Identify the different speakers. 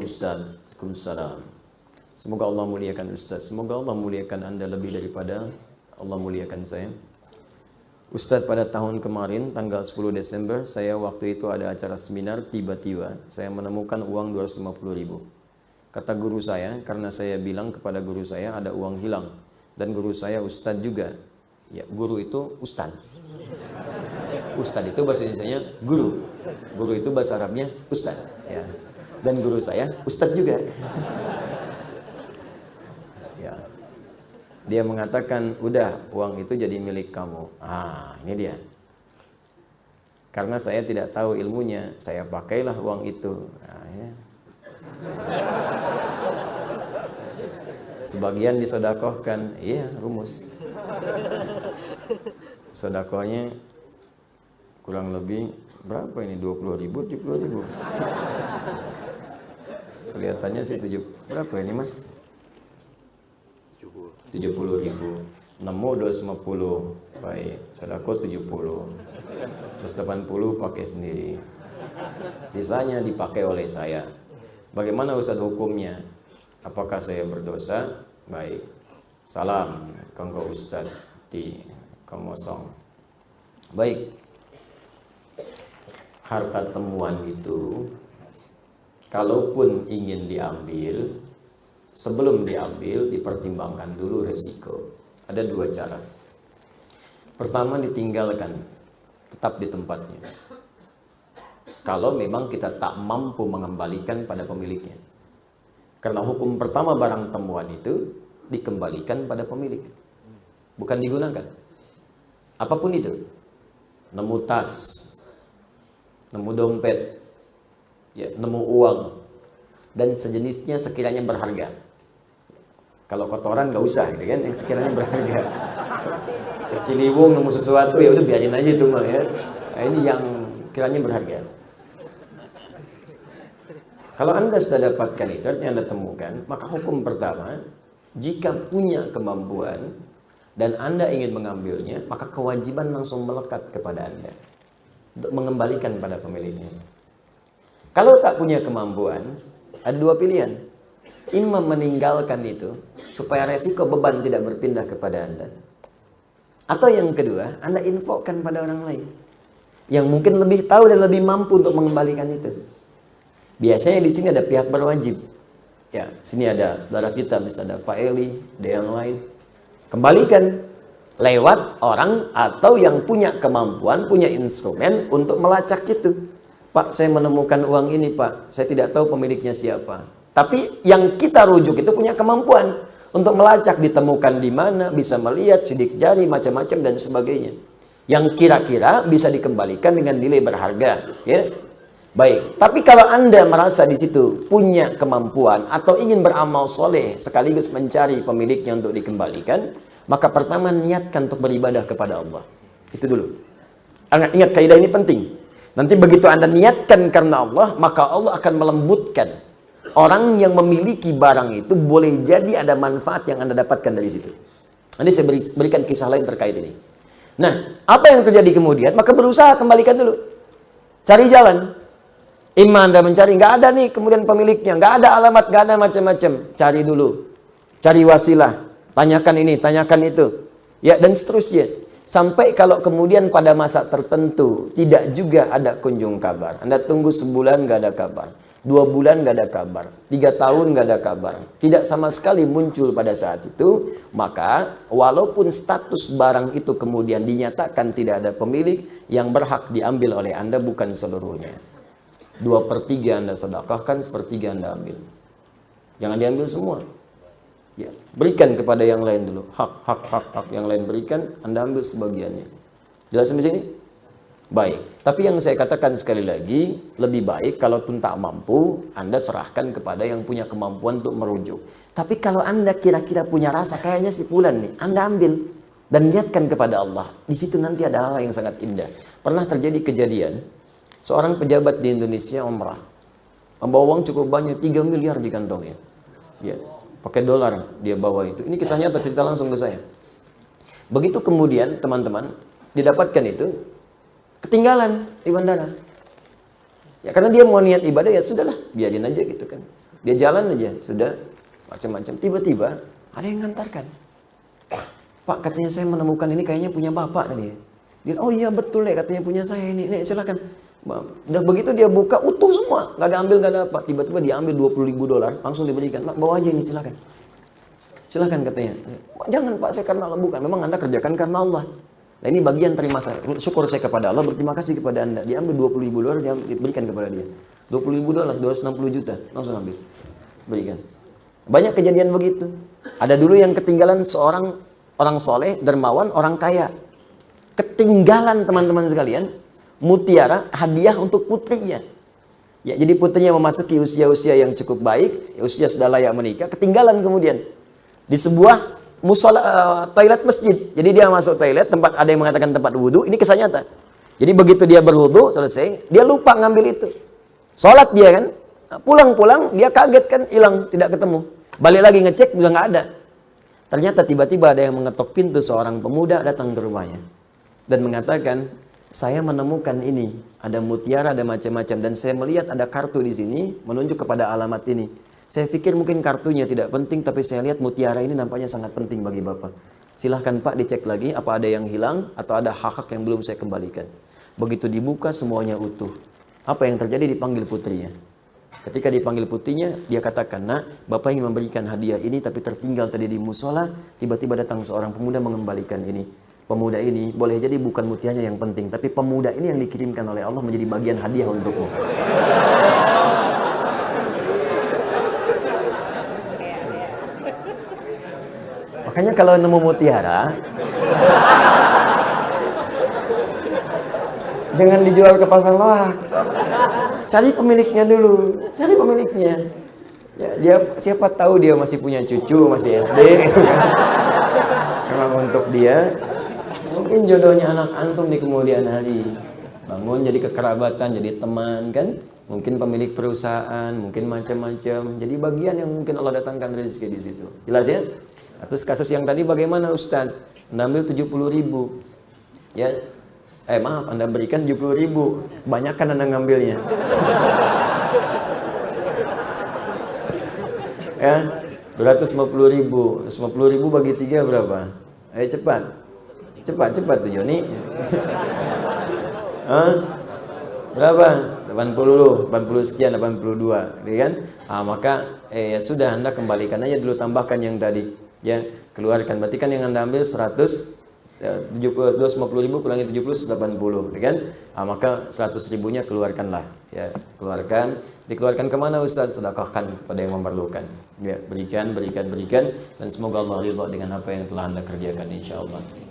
Speaker 1: Ustaz. Waalaikumsalam. Semoga Allah muliakan Ustaz. Semoga Allah muliakan Anda lebih daripada Allah muliakan saya. Ustaz, pada tahun kemarin tanggal 10 Desember saya waktu itu ada acara seminar, tiba-tiba saya menemukan uang 250.000. Kata guru saya, karena saya bilang kepada guru saya ada uang hilang, dan guru saya Ustaz juga. Ya, guru itu Ustaz. Ustaz itu bahasa Indonesianya guru. Guru itu bahasa Arabnya Ustaz, ya. Dan guru saya Ustaz juga. Ya. Dia mengatakan, udah, uang itu jadi milik kamu. Ah, ini dia. Karena saya tidak tahu ilmunya, saya pakailah uang itu. Nah, ya. Sebagian disodakohkan, iya, rumus. Sodakohnya kurang lebih berapa ini? 20.000, 70.000. Kelihatannya sih berapa ini, Mas? 70.000. Nemu 250. Baik, sedekah 70. 180 pakai sendiri. Sisanya dipakai oleh saya. Bagaimana Ustaz hukumnya? Apakah saya berdosa? Baik. Salam kanggo Ustaz di Komosong. Baik. Harta temuan itu kalaupun ingin diambil, sebelum diambil dipertimbangkan dulu resiko. Ada dua cara. Pertama, ditinggalkan, tetap di tempatnya. Kalau memang kita tak mampu mengembalikan pada pemiliknya. Karena hukum pertama barang temuan itu dikembalikan pada pemilik, bukan digunakan. Apapun itu, nemu tas, nemu dompet, ya, nemu uang, dan sejenisnya sekiranya berharga. Kalau kotoran nggak usah, gitu kan, yang sekiranya berharga. Ciliwung nemu sesuatu, ya udah biarin aja itu mah, ya. Nah, ini yang kiranya berharga. Kalau Anda sudah dapatkan itu, artinya Anda temukan, maka hukum pertama, jika punya kemampuan dan Anda ingin mengambilnya, maka kewajiban langsung melekat kepada Anda untuk mengembalikan pada pemiliknya. Kalau tak punya kemampuan, ada dua pilihan. Imam meninggalkan itu supaya resiko beban tidak berpindah kepada Anda. Atau yang kedua, Anda infokan pada orang lain yang mungkin lebih tahu dan lebih mampu untuk mengembalikan itu. Biasanya di sini ada pihak berwajib. Ya, sini ada saudara kita, misalnya ada Pak Eli, ada yang lain. Kembalikan lewat orang atau yang punya kemampuan, punya instrumen untuk melacak itu. Pak, saya menemukan uang ini, Pak. Saya tidak tahu pemiliknya siapa. Tapi yang kita rujuk itu punya kemampuan untuk melacak, ditemukan di mana, bisa melihat sidik jari, macam-macam dan sebagainya. Yang kira-kira bisa dikembalikan dengan nilai berharga, ya. Baik, tapi kalau Anda merasa di situ punya kemampuan atau ingin beramal soleh sekaligus mencari pemiliknya untuk dikembalikan, maka pertama niatkan untuk beribadah kepada Allah. Itu dulu. Ingat, kaidah ini penting. Nanti begitu Anda niatkan karena Allah, maka Allah akan melembutkan. Orang yang memiliki barang itu boleh jadi ada manfaat yang Anda dapatkan dari situ. Nanti saya berikan kisah lain terkait ini. Nah, apa yang terjadi kemudian? Maka berusaha kembalikan dulu. Cari jalan. Imam Anda mencari, nggak ada nih kemudian pemiliknya, nggak ada alamat, nggak ada macam-macam. Cari dulu, cari wasilah, tanyakan ini, tanyakan itu, ya, dan seterusnya. Sampai kalau kemudian pada masa tertentu tidak juga ada kunjung kabar, Anda tunggu sebulan nggak ada kabar, 2 bulan nggak ada kabar, 3 tahun nggak ada kabar, tidak sama sekali muncul pada saat itu, maka walaupun status barang itu kemudian dinyatakan tidak ada pemilik, yang berhak diambil oleh Anda bukan seluruhnya. 2/3 Anda sedekahkan, 1/3 Anda ambil. Jangan diambil semua. Ya, berikan kepada yang lain dulu. Hak yang lain berikan, Anda ambil sebagiannya. Jelas sampai sini? Baik. Tapi yang saya katakan sekali lagi, lebih baik kalau pun tak mampu, Anda serahkan kepada yang punya kemampuan untuk merujuk. Tapi kalau Anda kira-kira punya rasa kayaknya si fulan nih, Anda ambil dan niatkan kepada Allah. Di situ nanti ada hal yang sangat indah. Pernah terjadi kejadian seorang pejabat di Indonesia umrah, membawa uang cukup banyak, 3 miliar di kantongnya. Ya, pakai dolar dia bawa itu. Ini kisahnya tercerita langsung ke saya. Begitu kemudian teman-teman didapatkan itu, ketinggalan di bandara. Ya karena dia mau niat ibadah, ya sudahlah, biarin aja gitu kan. Dia jalan aja, sudah macam-macam. Tiba-tiba ada yang ngantarkan. Pak, katanya saya menemukan ini kayaknya punya bapak tadi. Dia, oh iya betul deh, katanya punya saya ini. Nih silakan. Udah begitu dia buka utuh semua, nggak ada ambil, nggak ada apa. Tiba-tiba diambil $20.000, langsung diberikan. Pak, bawa aja ini, silakan. Silakan katanya. Jangan Pak, saya karena Allah, bukan. Memang Anda kerjakan karena Allah. Nah ini bagian terima saya. Syukur saya kepada Allah, berterima kasih kepada Anda. Diambil $20.000, dia diberikan kepada dia. $20.000, 260 juta, langsung ambil. Berikan. Banyak kejadian begitu. Ada dulu yang ketinggalan seorang orang soleh, dermawan, orang kaya. Ketinggalan teman-teman sekalian, mutiara hadiah untuk putrinya. Ya, jadi putrinya memasuki usia-usia yang cukup baik, usia sudah layak menikah, ketinggalan kemudian di sebuah toilet masjid. Jadi dia masuk toilet, tempat ada yang mengatakan tempat wudhu, ini kisah nyata. Jadi begitu dia berwudhu selesai, dia lupa ngambil itu. Sholat dia kan, pulang-pulang dia kaget kan, hilang, tidak ketemu. Balik lagi ngecek juga nggak ada. Ternyata tiba-tiba ada yang mengetok pintu, seorang pemuda datang ke rumahnya dan mengatakan, saya menemukan ini, ada mutiara, ada macam-macam, dan saya melihat ada kartu di sini menunjuk kepada alamat ini. Saya pikir mungkin kartunya tidak penting, tapi saya lihat mutiara ini nampaknya sangat penting bagi Bapak. Silahkan Pak dicek lagi apa ada yang hilang atau ada hak-hak yang belum saya kembalikan. Begitu dibuka semuanya utuh. Apa yang terjadi? Dipanggil putrinya. Ketika dipanggil putrinya, dia katakan, nak, Bapak ingin memberikan hadiah ini tapi tertinggal tadi di musola, tiba-tiba datang seorang pemuda mengembalikan ini. Pemuda ini boleh jadi bukan mutiaranya yang penting, tapi pemuda ini yang dikirimkan oleh Allah menjadi bagian hadiah untukmu. Makanya kalau nemu mutiara, jangan dijual ke pasar loak. Cari pemiliknya dulu, cari pemiliknya. Ya, dia siapa tahu dia masih punya cucu, masih SD. Memang untuk dia. Mungkin jodohnya anak antum di kemudian hari. Bangun jadi kekerabatan, jadi teman kan. Mungkin pemilik perusahaan, mungkin macam-macam. Jadi bagian yang mungkin Allah datangkan rezeki di situ. Jelas ya? Terus kasus yang tadi bagaimana Ustaz? Anda ambil 70.000. Ya. Maaf, Anda berikan 70.000. Banyakkan Anda ngambilnya. Ya. 250.000. 250.000 bagi 3 berapa? Ayo cepat. Cepat tuh Joni. Berapa? 80 sekian, 82, ya kan? Maka ya sudah, Anda kembalikan aja dulu, tambahkan yang tadi, ya, keluarkan. Berarti kan yang Anda ambil 100, 250.000 kurangi 70, 80, ya kan? Maka 100.000-nya keluarkanlah, ya, keluarkan. Dikeluarkan kemana Ustaz? Sedekahkan kepada yang memerlukan. Ya, berikan, dan semoga Allah ridha dengan apa yang telah Anda kerjakan insyaallah.